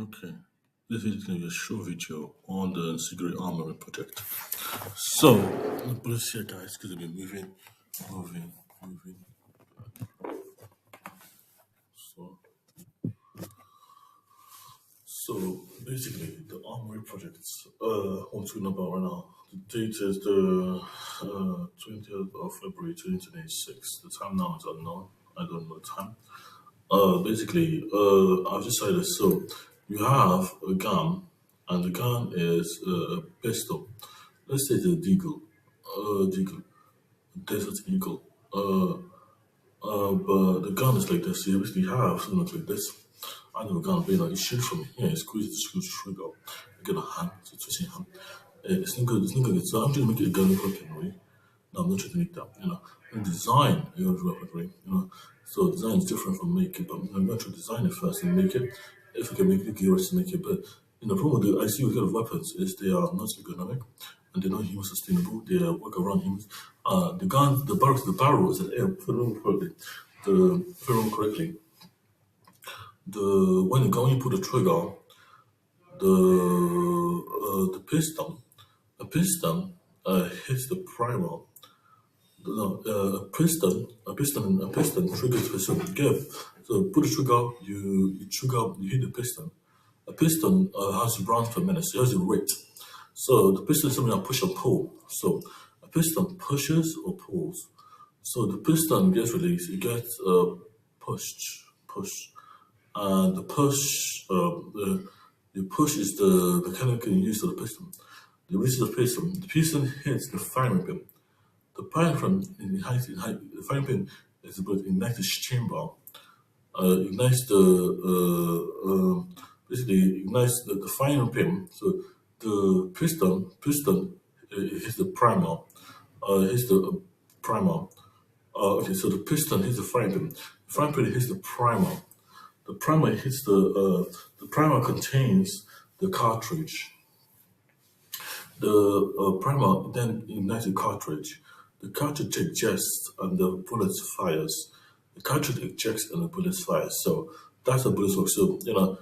Okay, this is going to be a short video on the secret armory project. So, the bullets here, guys, going to be moving, moving. So, so basically, the armory project. I'm talking about right now. The date is the 20th of February 2026. The time now is unknown. I don't know the time. Basically, I've decided. So, you have a gun, and the gun is a pistol. Let's say the Deagle, Desert Eagle. But the gun is like this. You basically have something like this. I know a gun, but you shoot from here, you squeeze the trigger, you get a hand, so twisting hand. It's not good. It's not good. So I'm trying to make it a gun weaponry. No, I'm not trying to make that. And design a gun weaponry. So design is different from make it, but I'm going to design it first and make it. If we can make it, give us to make it. But the problem with the ICU kind of weapons is they are not ergonomic and they're not human sustainable. They work around humans. The guns, the barrels, and if I remember correctly, when you pull the trigger, the piston hits the primer. No, a piston triggers piston. So pull the trigger, you hit the piston. A piston has rounds per minute, so it has a rate. So the piston is something that push or pull. So a piston pushes or pulls. So the piston gets released, it gets pushed, and the push is the mechanical use of the piston. The release of the piston hits the firing pin. The firing pin the firing pin is about ignites the chamber, ignites basically ignites the firing pin. So the piston hits the primer, hits the primer. Okay, so the piston hits the firing pin. The firing pin hits the primer. The primer contains the cartridge. The primer then ignites the cartridge. The cartridge ejects and the bullet fires. The cartridge ejects and the bullet fires. So that's how bullets work. So the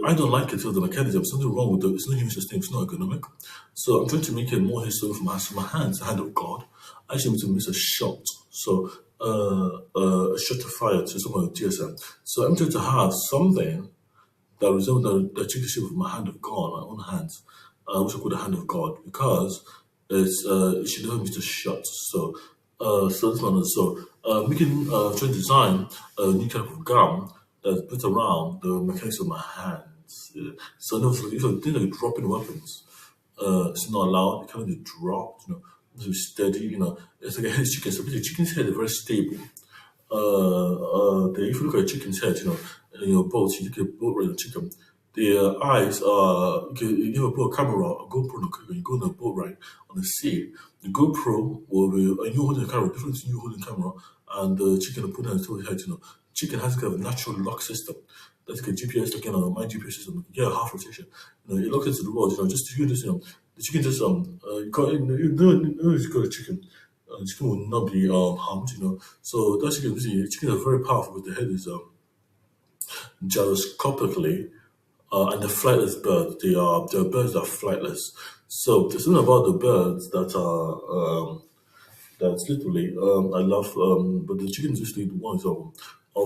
I don't like it because the mechanism. Something wrong with it. It's not human system. It's not ergonomic. So I'm trying to make it more historical from my hands, the hand of God. I actually need to miss a shot. So a shot to fire to someone with GSM. So I'm trying to have something that resembles the cheek shape of my hand of God, my own hands, which I call the hand of God, because it should never miss a shot. So this one is trying to design a new type of gun that's built around the mechanics of my hands. So no, so if I think like dropping weapons, it's not allowed. It can't be dropped. It's be steady. It's like a head chicken. So basically, chicken's head is very stable. If you look at a chicken's head, in your boat, you look at a boat right, chicken. The eyes are, you give a boat camera, a GoPro, you go on a boat ride on the sea. The GoPro will be, and you holding the camera, different to you holding the camera, and the chicken will put it on its head. Chicken has kind of a natural lock system. That's like a GPS, like, my GPS system, half rotation. It locks into the world, just, the chicken just, you got a chicken. The chicken will not be harmed, So that chicken is very powerful, but the head is gyroscopically, and the flightless birds. They are birds that are flightless. So there's something about the birds that are that's literally I love. But the chickens usually the ones of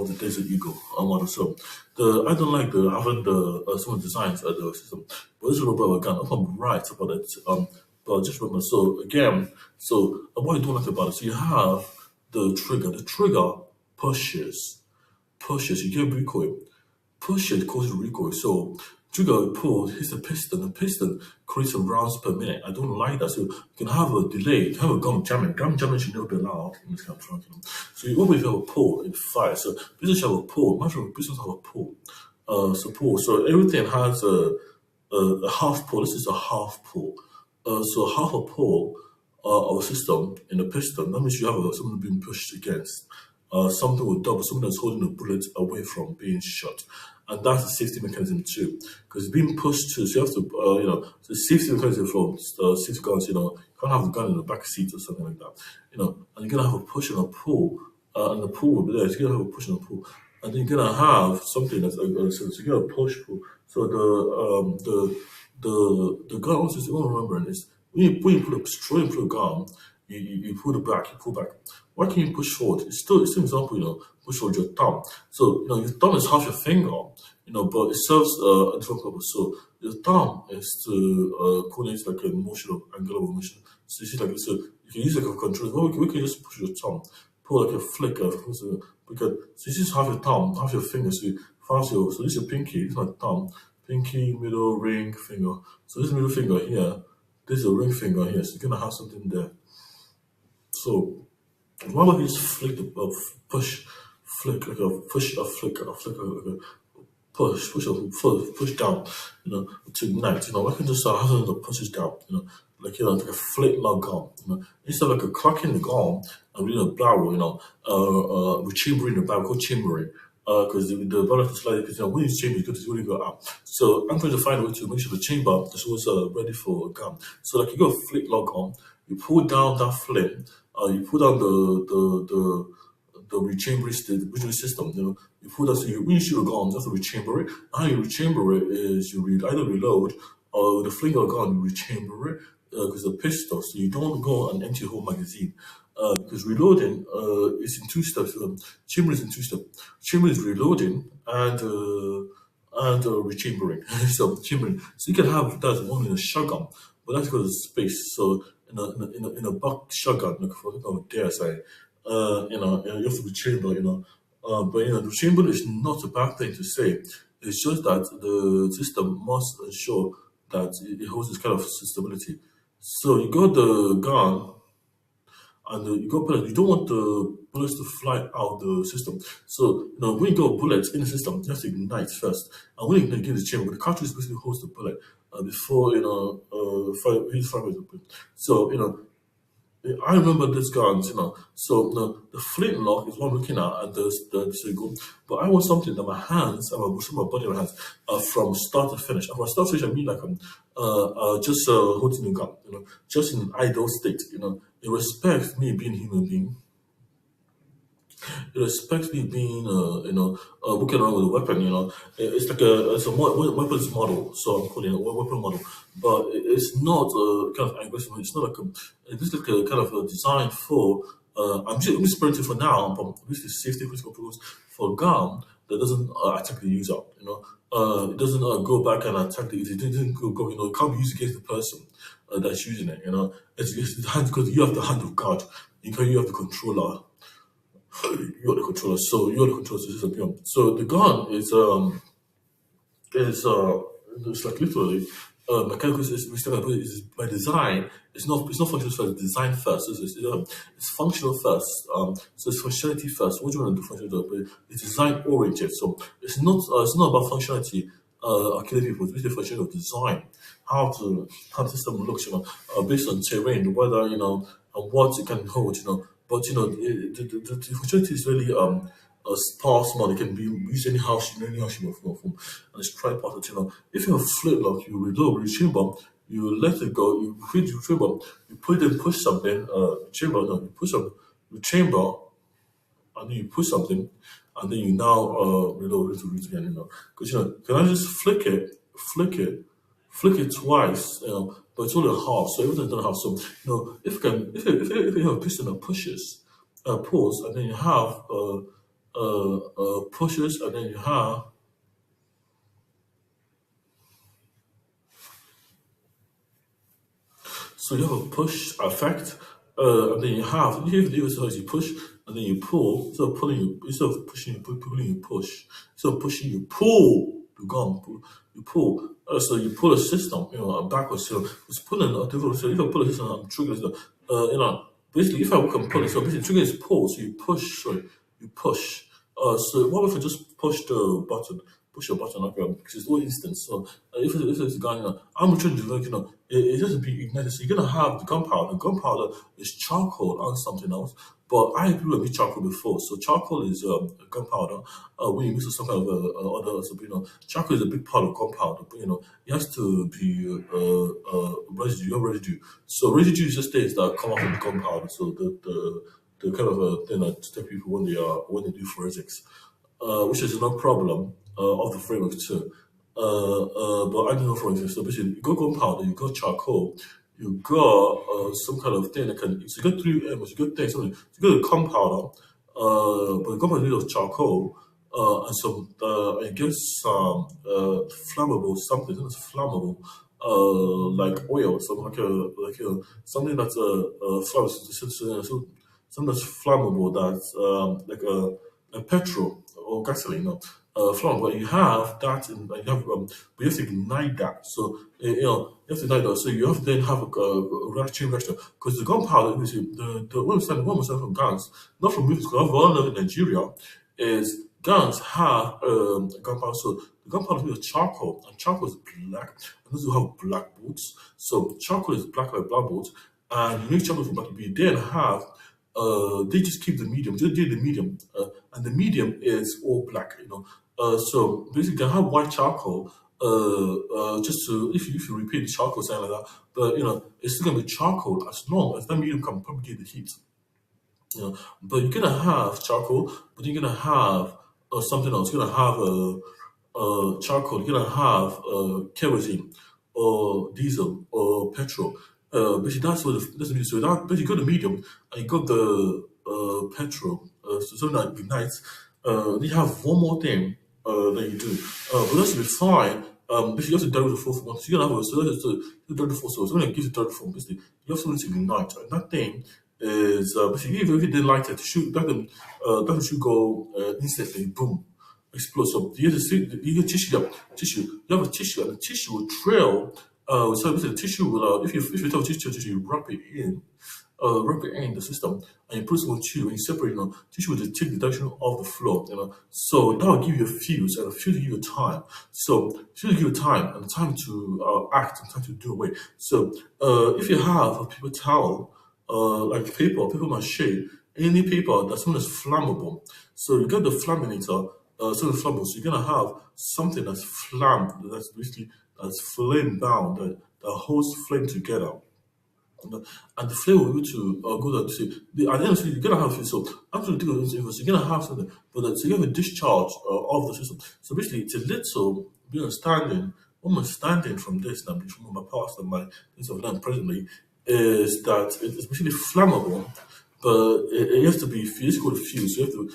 the desert eagle model. So I don't like the having the some of the designs of the system, but this is about a gun. If I'm right about it, but just remember. So again, what I don't like about it. So you have the trigger. The trigger pushes. You get recoil. Push it causes recoil. So trigger pull hits the piston. The piston creates some rounds per minute. I don't like that. So you can have a delay. You can have a gum jamming. Gum jamming should never be allowed in this kind of trunk. So you always have a pull, it fires. So business have a pull. Imagine business have a pull. Pull. So everything has a half pull. This is a half pull. So half a pull of a system in a piston. That means you have something being pushed against. Something with double, something that's holding the bullet away from being shot. And that's the safety mechanism too, because it's being pushed too. So you have to, the safety mechanism for safety guns, you can't have the gun in the back seat or something like that, and you're gonna have a push and a pull, and the pull will be there. So you're gonna have a push and a pull, and then you're gonna have something that's so you get a push pull. So the gun also is what I'm remembering is when you put a straw in put a gun, you pull it back, you pull back. Why can't you push forward? It's still an example, push forward your thumb. So your thumb is half your finger, but it serves a different purpose. So your thumb is to coordinate like a motion of angular motion. So you see like so you can use like a control. Well, we can just push your thumb, pull like a flicker. Because so this is half your thumb, half your finger. So you fast your so this is your pinky, this is my thumb, pinky, middle, ring, finger. So this middle finger here, this is a ring finger here. So you're gonna have something there. So why would you just flick the push, flick like a push, a flick, a flick, like a push, push down, to ignite. Why can't you just have something that pushes down, like a flint lock gun, instead of like a clock in the gun and reading a barrel, with chamber in the barrel called chambering. Because the barrel is slightly, because when it's chamber, it's going to go out. So I'm trying to find a way to make sure the chamber is always ready for a gun. So like you got a flint lock on, you pull down that flint, you pull down the rechambering system. You put that so when you shoot a gun, that's to rechamber it. And how you rechamber it is you either reload or with the fling of a gun, you rechamber it because the pistol, so you don't go and empty the whole magazine. Because reloading is in two steps. Chamber is in two steps. Chamber is reloading and rechambering. So chambering. So you can have that one in a shotgun, but that's because of space. So in a buck shotgun, like for example, dare I say, you have to rechamber. But the chamber is not a bad thing to say. It's just that the system must ensure that it holds this kind of stability. So you got the gun and you got bullets. You don't want the bullets to fly out the system. So when you got bullets in the system, you have to ignite first. And when you ignite the chamber, the cartridge basically holds the bullet before his fire is open. So I remember these guns, So the flintlock is what I'm looking at, and the single. But I want something that my hands, my body, my hands, from start to finish. And from start to finish, I mean like I'm just holding the gun, just in an idle state, It respects me being a human being. It respects me being, walking around with a weapon. It's like weapons model. So I'm calling it a weapon model, but it's not kind of aggressive. It's not like it's like a kind of a design for. I'm just parenting for now, but this is safety critical rules for a gun that doesn't attack the user. It doesn't go back and attack the user. It doesn't go. It can't be used against the person that's using it. It's the hand because you have the hand of God. You have the controller, you're the controller. So you're the controller system. So the gun is it's like literally mechanical system. Is by design. It's not functional first. It's design first. It's functional first. So it's functionality first. What do you want to do functionality? But it's design oriented. So it's not about functionality. Killing people. It's basically functional design. How the system looks. Based on terrain, the weather. And what it can hold. But the opportunity is really a sparse mod. It can be used any house you want from, and it's tripod. If you have a flintlock, you reload, you chamber, you let it go, you hit your chamber, you put it, push something, chamber, no, you push up, you chamber, and then you push something, and then you now reload it again. Because can I just flick it, flick it twice, but it's only a half, so everything's done half. So if you have a piston that pushes, pulls, and then you have pushes, and then you have so you have a push effect, and then you push, and then you pull. Instead of pushing, pulling, you push. Instead of pushing, you pull the gun. You pull. So you pull a system, a backwards. So it's pulling a different. So if I pull a system, I'm triggering. Basically, if I can pull it, so basically trigger is pull. So you push. Sorry, you push. So what if I just push the button? Push a button up because it's all instant. So if it's a gun, I'm trying to like it doesn't be ignited. So you're gonna have the gunpowder. The gunpowder is charcoal and something else. But I grew up with charcoal before. So charcoal is gunpowder. When you mix with some kind of other, so, charcoal is a big part of gunpowder. But it has to be residue. Your residue. So residue is just things that come out from the gunpowder. So the kind of thing that detect people when they do forensics. which is no problem of the framework too. But I don't know for instance, so basically you got gunpowder, you got charcoal, you got some kind of thing that can. So you got three elements, you got things, something. You got a gunpowder, but the gunpowder is made of charcoal, and some I guess some flammable something that's flammable. Like oil, something like a something that's flammable, something that's flammable that's like a petrol or gasoline, no, flammable. You have that, and you have but you have to ignite that. So you have to ignite that. So you have to then have a reaction reactor because the gunpowder, you see, the one percent from guns, not from movies. Because I've all in Nigeria is guns have gunpowder. So the gunpowder is made of charcoal, and charcoal is black. And those who have black boots. So charcoal is black like black boots, and you make charcoal from black. You then have they just keep the medium. They did the medium, and the medium is all black. So basically, you can have white charcoal. Just to if you repeat the charcoal something like that, but it's still gonna be charcoal as long as that medium can propagate the heat. But you're gonna have charcoal, but you're gonna have something else. You're gonna have charcoal. You're gonna have kerosene or diesel or petrol. Basically, that's the so that basically you got the medium and you got the petrol. So something that ignites. Then you have one more thing that you do, but that should be fine. Basically, you have to direct the force one. So you're gonna have a direct force. So it's gonna give you direct force. Basically, you have something to ignite, and that thing is basically if you didn't like it, shoot that should go instantly, boom, explode. So you have tissue. You have a tissue, and the tissue will trail. So basically the tissue will if you tell tissue, you wrap it in the system, and you put some tissue, and you separate. Tissue will take the direction of the flow. So that will give you a fuse, and a fuse will give you time. So fuse will give you time and time to act and time to do away. So if you have a paper towel, like paper mache, any paper that's something that's flammable. So you get the flaminator, something flammable. So you're gonna have something that's flamed, that's basically that's flame bound, that holds flame together. And the flame will be able to go down to say, at the end of the day, you're gonna have it. So after the thing so you're gonna have something, but so you have a discharge of the system. So basically, it's a little almost standing from this now, from my past and my things I've learned presently, is that it's basically flammable, but it has to be fused. It's called a fuse. You have to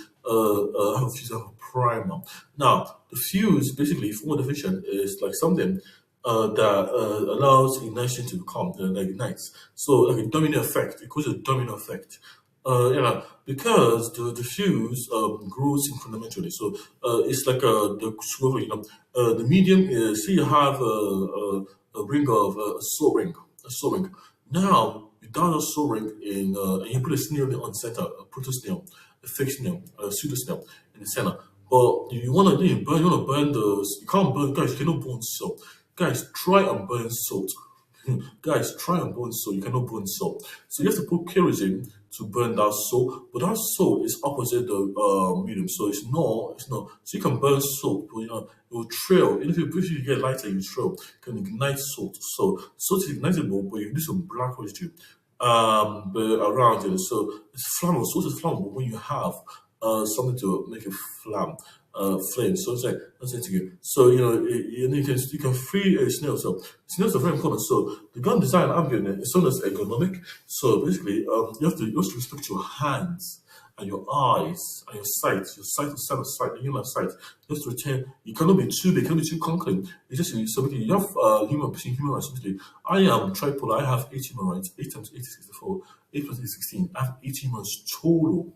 have a fuse, have a primer. Now, the fuse, basically, for more definition, is like something that allows ignition to come, that ignites. So, like a domino effect, it causes a domino effect. Because the fuse grows incrementally. So it's like the swivel. The medium is. See, you have a ring of a saw ring. Now you down a saw ring and you put a snail on center, a proto snail, a fake snail, a pseudo snail in the center. But you want to burn. You want to burn those. You can't burn, guys. You cannot burn salt. Guys, try and burn salt. Guys, try and burn salt. You cannot burn salt. So you have to put kerosene to burn that salt, but that salt is opposite the medium. So it's not. So you can burn salt, but it will trail. And if you get lighter, you trail. You can ignite salt. So salt is ignitable, but you need some black residue but around it. So it's flammable. Salt is flammable when you have something to make it flame. So it's like that's it again. So you can free a snail. So snails are very important. So the gun design I'm doing is something that's ergonomic. So basically, you have to respect your hands and your eyes and your sight to sight of sight, the human sight. You have to retain. You cannot be too big, cannot be too conquering. It's just so basically, you have human rights. Basically, I am tripolar. I have 8 human rights. 8 times 8 is 64. 8 plus 8 is 16. I have 8 humans total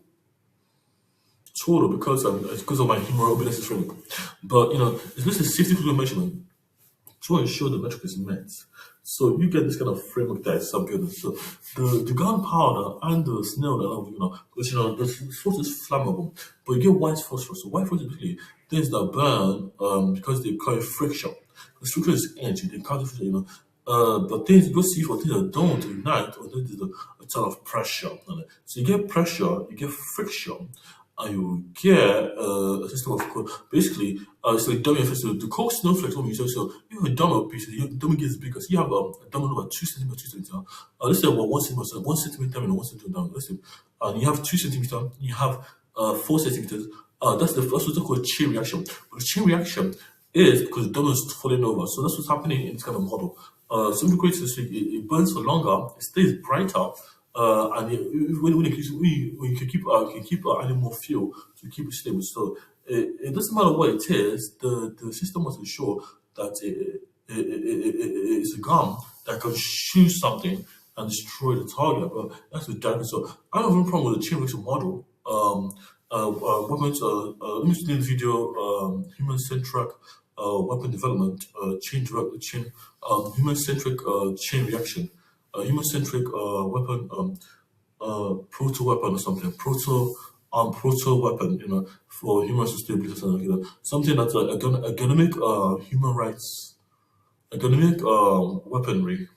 because of my humoral abilities framework. But it's basically 60 measurement to ensure the metric is met. So you get this kind of framework that is subbuilding. So the gunpowder and the snail that because the phosphorus is flammable, but you get white phosphorus. So white phosphorus is basically things that burn because they cause friction. The friction is energy, they cause friction, but things you go see for things that don't ignite or there's a ton of pressure on it. So you get pressure, you get friction, and you get a system of basically it's like domino effect. So the cold snowflakes when you say so you have a domino piece, the domino gets bigger. So you have a domino about 2 centimeters, 2 centimeters. Let's say about 1 centimeter, 1 centimeter and 1 centimeter down. Let's say and you have 2 centimeters, you have 4 centimeters, That's what's called chain reaction. But the chain reaction is because the dough is falling over. So that's what's happening in this kind of model. So if you create this, it burns for longer, it stays brighter, and when you can keep adding more fuel to keep it stable. So it doesn't matter what it is. The system must ensure that it's a gun that can shoot something and destroy the target. But that's the damage. So I don't have a problem with the chain reaction model. Weapons. Let me see the video. Human centric weapon development. Human centric chain reaction. Human centric weapon. Proto weapon or something. Proto weapon. For human sustainability or something. Something that's economic human rights. Economic weaponry.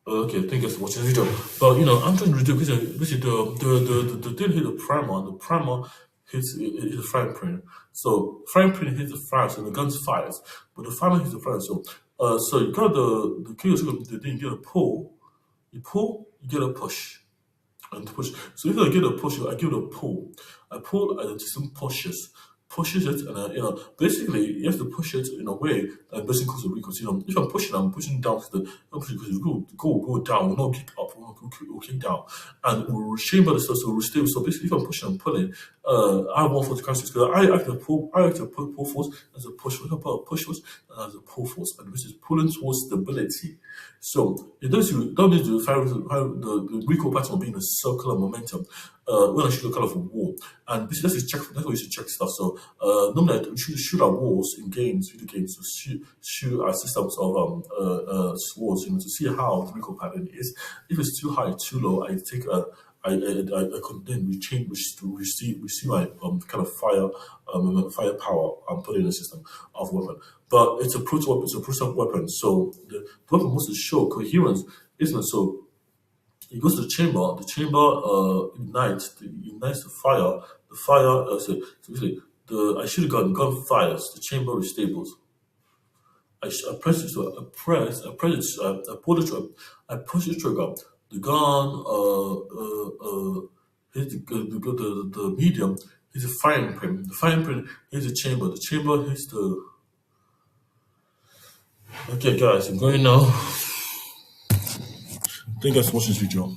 Okay, thank you for watching the video. But I'm trying to do because the thing hit the primer. The primer hits the frying pan. So frying pan hits the fire, so the gun fires. But the fire hits the fire. So you got the key is the thing. You get a pull. You pull. You get a push. And push. So if I get a push, I give it a pull. I pull and the system pushes it, and basically you have to push it in a way that basically causes a because if I'm pushing down to I'm pushing because it will go down, will not kick up, will kick down, and will chamber the stuff, so will stay. So basically, if I'm pushing and pulling, I have one force to cancel because I like to pull force as a push force, I put a push force and as a pull force, and this is pulling towards stability. So it does you don't need to find the recoil pattern of being a circular momentum. When I shoot a colorful wall, and this is check. That's what you should check stuff. So normally I shoot at walls in games, video games, to shoot at systems of walls, to see how the recoil pattern is. If it's too high, too low, I take a I could then we see my kind of firepower and put it in a system of weapon. But it's a proto weapon, it's a proto weapon. So the weapon wants to show coherence, isn't it? So it goes to the chamber ignites the fire. The fire, so basically, I shoot a gun fires, the chamber restables. I press it, so I press it, I pull the trigger, I push the trigger, the gun, hits the medium, hits the firing pin hits the chamber hits the, okay guys, I'm going now. Thank you guys for watching this video.